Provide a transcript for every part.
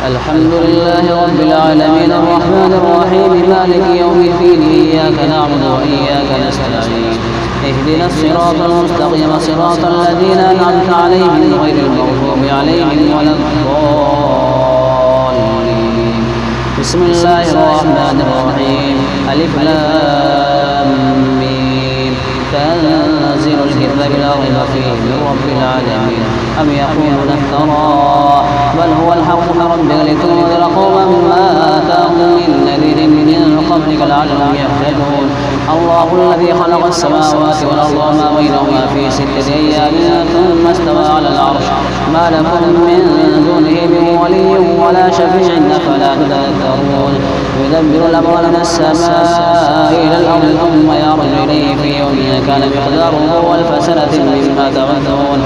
الحمد لله رب العالمين الرحمن الرحيم مالك يوم الدين إياك نعبد وإياك نستعين اهدنا الصراط المستقيم صراط الذين أنعمت عليهم غير المغضوب عليهم ولا الضالين. بسم الله الرحمن الرحيم ألف لام ميم تنزيل الكتاب لا ريب فيه من رب العالمين أم يقولون افتراه بل هو الحق من ربك لتنذر قوما ما آتاهم من نذير من قبلك لعلهم يهتدون. الله الذي خلق السماوات والأرض وما بينهما في 6 أيام ثم استوى على العرش ما لكم من دونه من ولي ولا شفيع أفلا تذكرون. يدبر الأمر من السماء إلى الأرض ثم يعرج إليه في يوم كان مقداره 1000 سنة مما تعدون.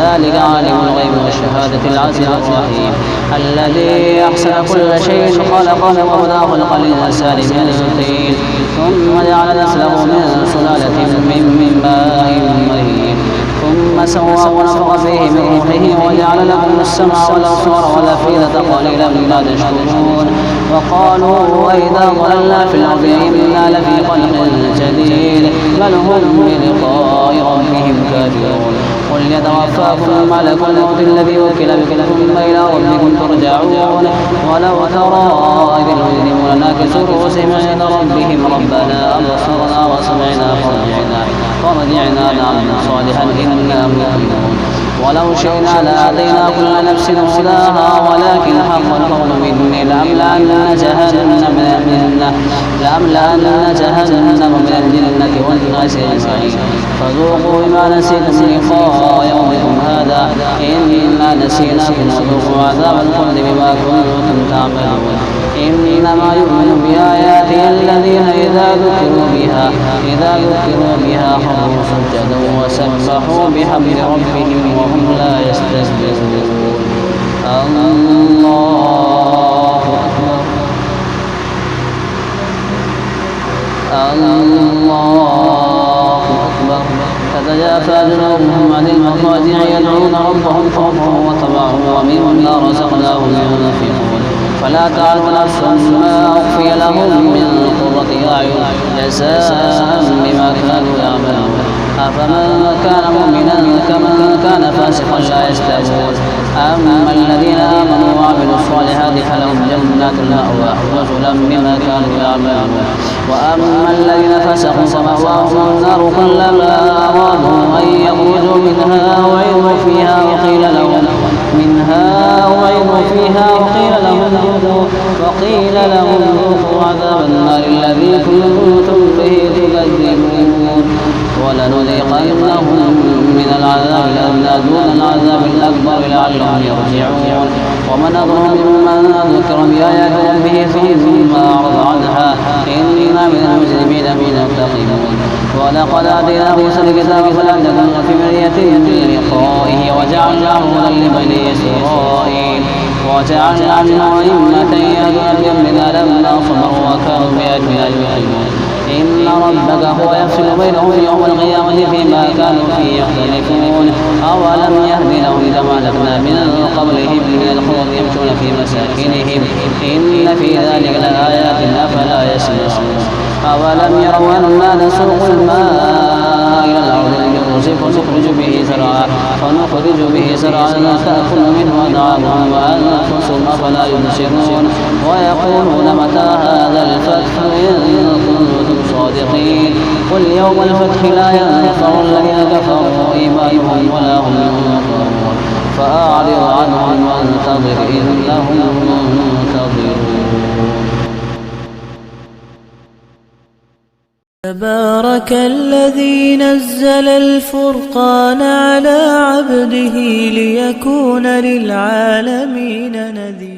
ذلك عالم الغيب والشهادة العزيز الرحيم الذي أحسن كل شيء خلقه وبدأ خلق الإنسان من طين ثم جعل نسله من سلالة من ماء مهين ثم سواه ونفخ فيه من روحه وجعل لكم السمع والأبصار والأفئدة قليلا ما تشكرون. وقالوا وإذا ضللنا في الأرض إنا لفي خلق جديد بل هم بلقاء ربهم كافرون. قل يتوفاكم ملك الموت الذي وكل بكم ثم إلى ربكم ترجعون. ولو ترى إذ المجرمون ناكسوا رؤوسهم عند ربهم ربنا أبصرنا وسمعنا فرجعنا نعمل صالحا إنا مؤمنون. ولو شئنا لآتينا كل نفس هداها ولكن حق القول مني لأملأن جهنم من الجنة والناس أجمعين. فذوقوا بما نسيتم لقاء يومكم هذا إنا نسيناكم وذوقوا عذاب الخلد بما كنتم تعملون. إنما يؤمن بآياتنا الذين إذا ذكروا بها خروا سجدا وسبحوا بحمد ربهم وهم لا يستكبرون. الله أكبر الله أكبر. تتجافى جنوبهم عن المضاجع يدعون ربهم خوفا وطمعا ومما رزقناهم ينفقون. فلا تعلم نفس ما أخفي لهم من قرة أعين جزاء بما كانوا يعملون. أفمن كان مؤمنا كمن كان فاسقا لا يستوون. أما الذين آمنوا وعملوا الصالحات فلهم جنات المأوى نزلا بما كانوا يعملون. وأما الذين فسقوا فمأواهم النار كلما أرادوا أن يخرجوا منها وعظوا فيها وقيل لهم ذوقوا عذاب النار الذي كنتم به تكذبون. ولنذيقنهم من العذاب الأدنى دون العذاب الأكبر لعلهم يرجعون. ومن أظلم ممن ذكر بآيات ربه ثم أعرض عنها إنا من المجرمين منتقمون. ولقد آتينا موسى الكتاب فلم تكن في مرية من لقائه وجعلناه هدى لبني إسرائيل وجعلنا منهم أئمة يهدون بأمرنا لما صبروا وكانوا بآياتنا يوقنون. إن ربك هو يفصل بينهم يوم القيامة فيما كانوا فيه يختلفون. أولم يهد لهم كما أهلكنا من قبلهم من القرون يمشون في مساكنهم إن في ذلك لآيات أفلا يسمعون. أولم يروا أنا نسوق الماء إلى الأرض الجرز فنخرج به زرعا تأكل منه أنعامهم وأنفسهم أفلا يبصرون. ويقولون متى هذا الفتح إن كنتم صادقين. قل يوم الفتح لا ينفع الذين كفروا إيمانهم ولا هم ينصرون. فأعرض عنهم وانتظر إنهم منتظرون. تبارك الذي نزل الفرقان على عبده ليكون للعالمين نذيرا.